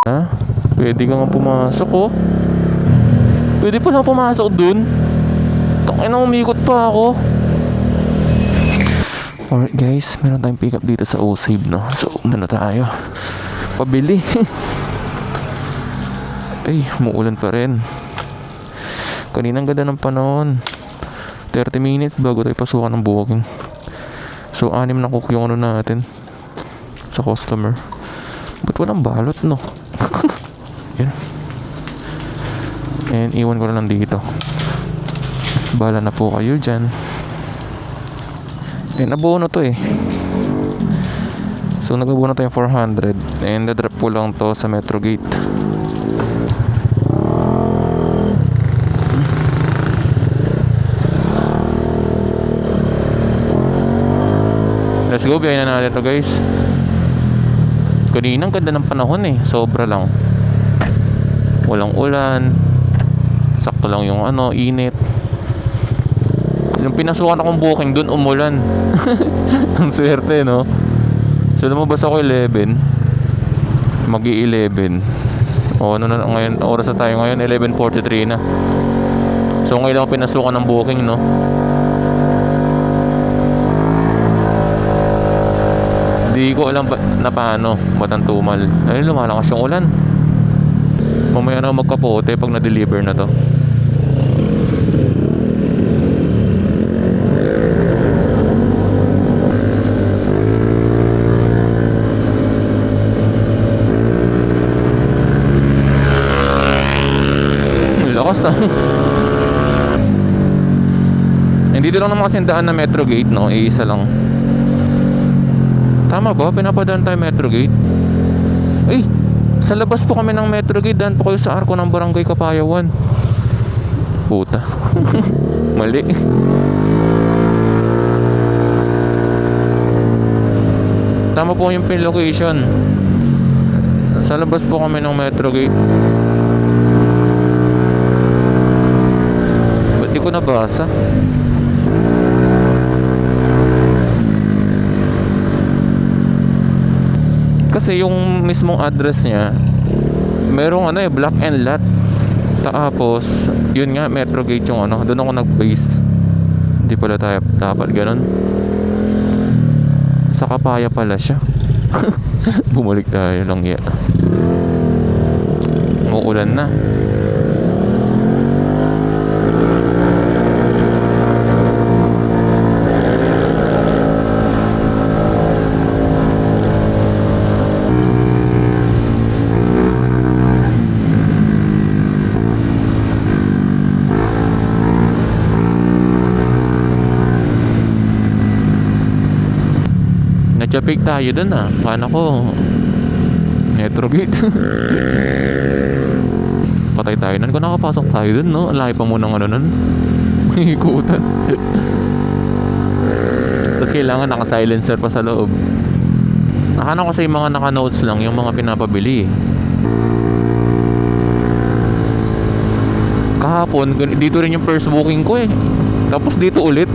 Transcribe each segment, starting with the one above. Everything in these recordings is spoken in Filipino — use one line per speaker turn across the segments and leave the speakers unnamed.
Ha? Pwede ka nga pumasok oh. Pwede pa lang pumasok dun. Tangina, umikot pa ako. Alright guys, meron tayong pick up dito sa O-Save, no? So, ano tayo? Pabili. Ay, muulan pa rin. Kaninang ganda ng panahon. 30 minutes bago tayo pasukan ng booking. So, 6 na cook yung ano natin sa customer. Ba't walang balot, no? Yan. And iwan ko na lang dito. Bala na po kayo dyan. And nabuo to eh. So nagabuo na tayo 400. And na-drop ko lang to sa Metro Gate. Let's go, biyahin na natin to guys. Kaninang ganda ng panahon eh. Sobra lang. Walang ulan. Sakto lang yung ano, init. Yung pinasukan akong booking dun, umulan. Ang swerte, no? So lumabas ako 11. Mag-i-11. O ano na ngayon, oras na tayo ngayon, 11:43 na. So ngayon ako pinasukan ng booking, no? Di ko alam na paano, ba't ang tumal. Ay, lumalakas yung ulan. Mamaya na magkapote pag na-deliver na to. Lakas ah. Dito lang naman kasi daan na Metro Gate, no? Iisa lang. Tama ba? Pinapadaan tayo Metro Gate? Ay! Sa labas po kami ng Metro Gate. Daan po kayo sa arko ng Barangay Kapayawan. Puta. Mali. Tama po yung pin location. Sa labas po kami ng Metro Gate. Ba't di ko nabasa? Kasi yung mismong address niya merong ano eh, block and lot. Tapos yun nga, Metro Gate yung ano. Doon ako nag-base. Hindi pala tayo dapat ganun. Sa Kapaya pala siya. Bumalik tayo lang ya. Muulan na. Japik tayo dun ah. Paano ko? Metro Gate. Patay tayo nun. Kung nakapasok tayo dun, no? Lahi pa muna ng ano nun. Hikutan. Tapos kailangan naka-silencer pa sa loob. Nakano kasi yung mga naka-notes lang, yung mga pinapabili. Kahapon, dito rin yung first booking ko eh. Tapos dito ulit.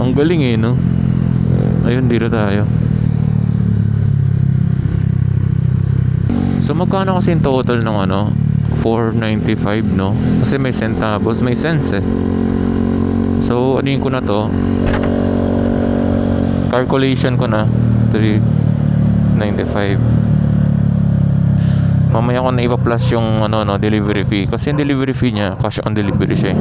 Ang galing eh, no? Ayun, dito tayo. So magkano kasi yung total ng ano? 495, no? Kasi may centavos, may cents eh. So anuin ko na to. Calculation ko na 395. Mamaya ko na ipa-plus yung ano, no, delivery fee. Kasi yung delivery fee niya, cash on delivery siya eh.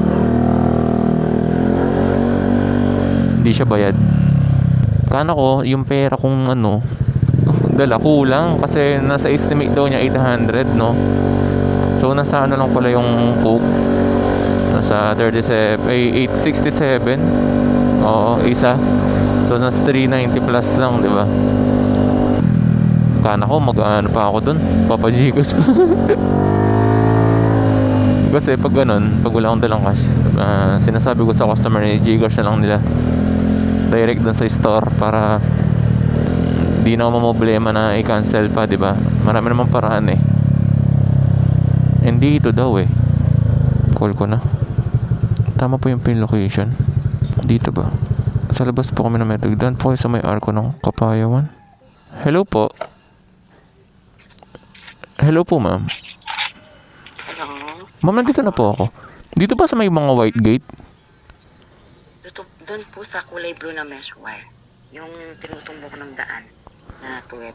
Hindi siya bayad. Kano ko, yung pera kung ano, dala kulang kasi nasa estimate daw niya 800, no? So nasa ano lang pala yung cook. Nasa 37, ay 867. Oo, isa. So nasa 390 plus lang, di ba? Kana ko, mag-ano pa ako dun, papajikas pa. Kasi pag ganun, pag wala akong dalang cash, sinasabi ko sa customer, i-Gcash na lang nila direct dun sa store para di na ako problema na i-cancel pa, di ba? Marami namang paraan eh. Hindi ito daw eh. Call ko na. Tama po yung pin location. Dito ba? Sa labas po kami ng Metro. Doon po sa may arko ng Kapayawan. Hello po. Hello po, ma'am.
Hello?
Ma'am, nandito na po ako. Dito ba sa may mga white gate?
Doon po sa kulay blue na mesh wire. Yung tinutumbok ng daan na tuwid.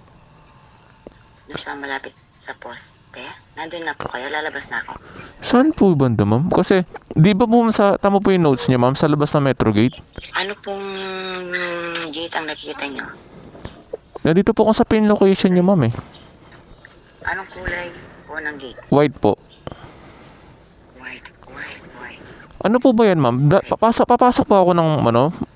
Doon sa malapit sa poste. Nandun na po kayo. Lalabas na ako.
Saan po banda, ma'am? Kasi, di ba po sa, tama po yung notes niya, ma'am, sa labas ng Metro Gate?
Ano pong gate ang nakikita nyo?
Nandito po ako sa pin location niyo, ma'am, eh.
Anong kulay po ng gate?
White po.
White.
Ano po ba yan, ma'am? Papasok po ako ng,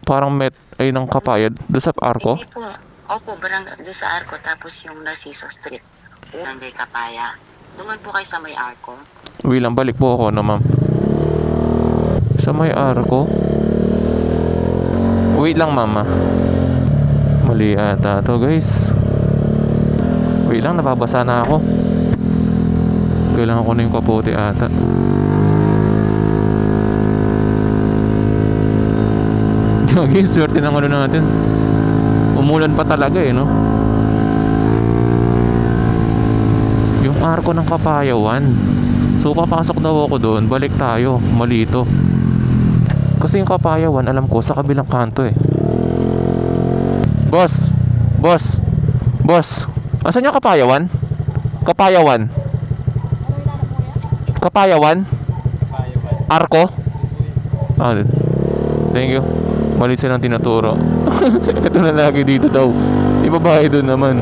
parang ng kapayad, doon sa Arco?
Hindi po. Opo, doon sa Arco. Tapos yung Narciso Street. Barangay Kapaya. Duman po kayo sa may Arco.
Wait lang, balik po ako, ma'am. Sa may Arco? Wait lang, mama. Mali ata to, guys. Wait lang, nababasa na ako. Kailangan ko na yung kapote ata. Gagi, swerte ng natin. Umulan pa talaga no? Yung Arco ng Kapayawan. So papasok daw ako doon, balik tayo, mali ito. Kasi yung Kapayawan, alam ko, sa kabilang kanto Boss! Asan yung Kapayawan? Kapayawan? Arco? Thank you. Mali silang tinuturo. Ito na lagi dito daw. Di ba bahay doon naman?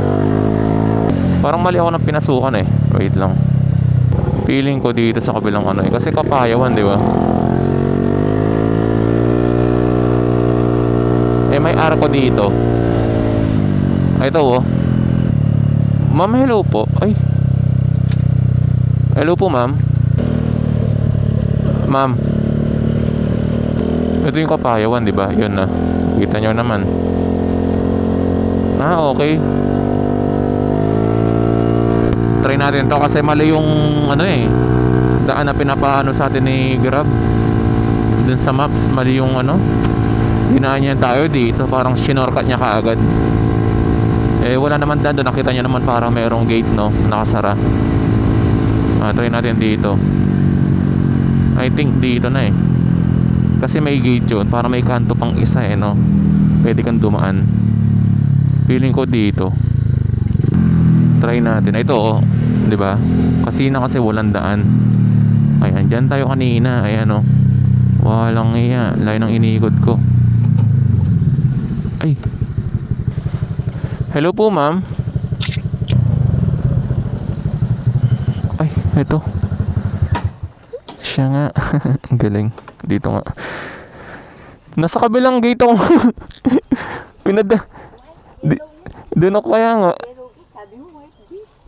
Parang mali ako ng pinasukan Wait lang. Feeling ko dito sa kabilang kasi Kapayawan, di ba? May Arco dito. Ito Ma'am, hello po. Ay. Hello po, ma'am. Ma'am. Ito yung Kapayawan, di ba? Yun na. Kita nyo naman. Okay. Try natin to kasi mali yung daan na pinapaano sa atin ni Grab. Dun sa maps, mali yung dinaan niya tayo dito. Parang shinortcut niya kaagad. Wala naman doon. Nakita niya naman parang mayroong gate, nakasara. Try natin dito. I think dito na kasi may gate yun. Para may kanto pang isa pwede kang dumaan. Feeling ko dito. Try natin. Ito diba? Kasi walang daan. Ayan, dyan tayo kanina. Ayan walang iya. Layo ng iniikot ko. Ay. Hello po, ma'am. Ay, ito. Siya nga. Ang galing. Dito nga. Nasa kabilang gate ako. Doon ako kaya nga.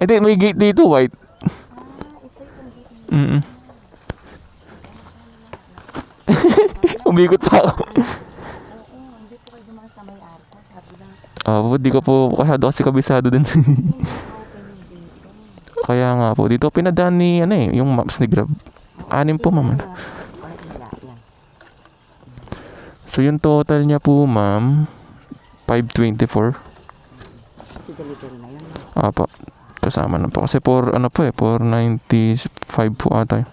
Hindi, may gate dito, white. Umikot pa ako. Di ko po masyado kasi kabisado din. Kaya nga po, dito pinadaan ni yung maps ni Grab. 6 po, ma'am. So yung total niya po, ma'am, 524. Apa. Kasama na po kasi 495 po ata.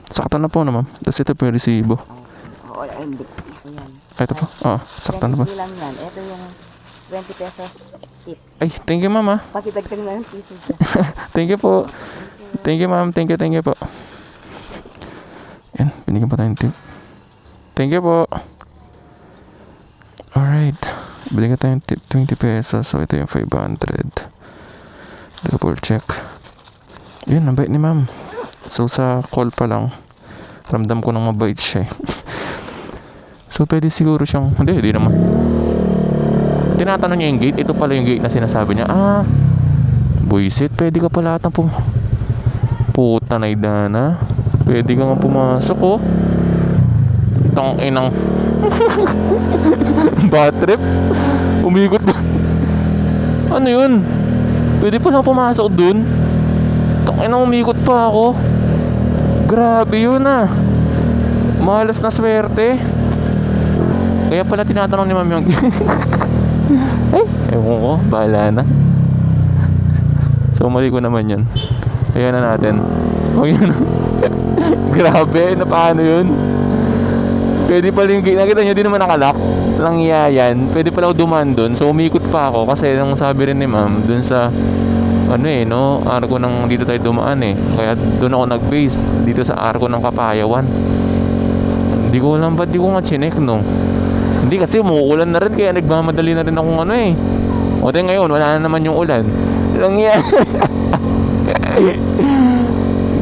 Sakto na po ma'am. Tapos ito po yung resibo. Ito po. Sakto na po.
Lang yan. Ito yung 20 pesos tip.
Ay, thank you, ma'am.
Pakitagtag na ng piso.
Thank you po. Thank you, ma'am. Thank you po. Yan, binigyan pa tayong tip. Thank you po. Alright. Binigyan tayong tip 20 pesos. So ito yung 500. Double check. Yun, mabait ni ma'am. So sa call pa lang, ramdam ko nang mabait siya. So pwede siguro siyang, hindi naman. Tinatanong niya yung gate. Ito pala yung gate na sinasabi niya. Buisit, pwede ka pala atang puta na idana. Pwede ka nga pumasok Tang inang bad trip. Umikot ba? Ano yun? Pwede pa lang pumasok dun. Tang inang umikot pa ako. Grabe yun malas na swerte. Kaya pala tinatanong ni ma'am yung ay, ewan ko, bahala na. So mali ko naman yan. Ayan na natin. O yun. Grabe, na paano yun? Pwede pala yung, nakita nyo, di naman nakalock. Lang yan. Pwede pala ako dumaan dun. So, umikot pa ako kasi nang sabi rin ni ma'am, dun sa, ano eh, no, arko ng dito tayo dumaan eh. Kaya dun ako nag-base, dito sa arko ng Kapayawan. Hindi ko alam ba't di ko nga chinek, no? Hindi kasi umuulan na rin, kaya nagmamadali na rin akong ano eh. O tayo ngayon, wala na naman yung ulan. Lang yan.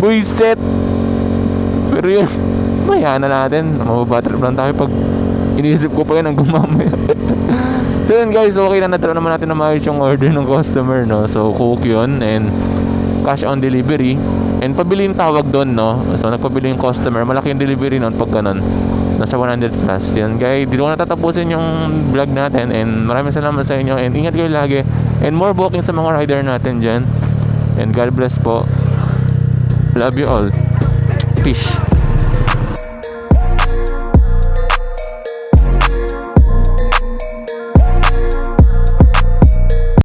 Buiset. Pero yun, hayaan na natin. Mababatrip lang tayo pag iniisip ko pa yun hanggang mamaya. So yun guys, okay na, nadala naman natin na maayos yung order ng customer, no? So cook yun and cash on delivery. And pabili yung tawag doon, no? So nagpabili yung customer, malaki yung delivery nun pag ganun, nasa 100 plus. Yan guys, dito ko natatapusin yung vlog natin. And maraming salamat sa inyo. And ingat kayo lagi. And more booking sa mga rider natin dyan. And God bless po. Love you all. Peace.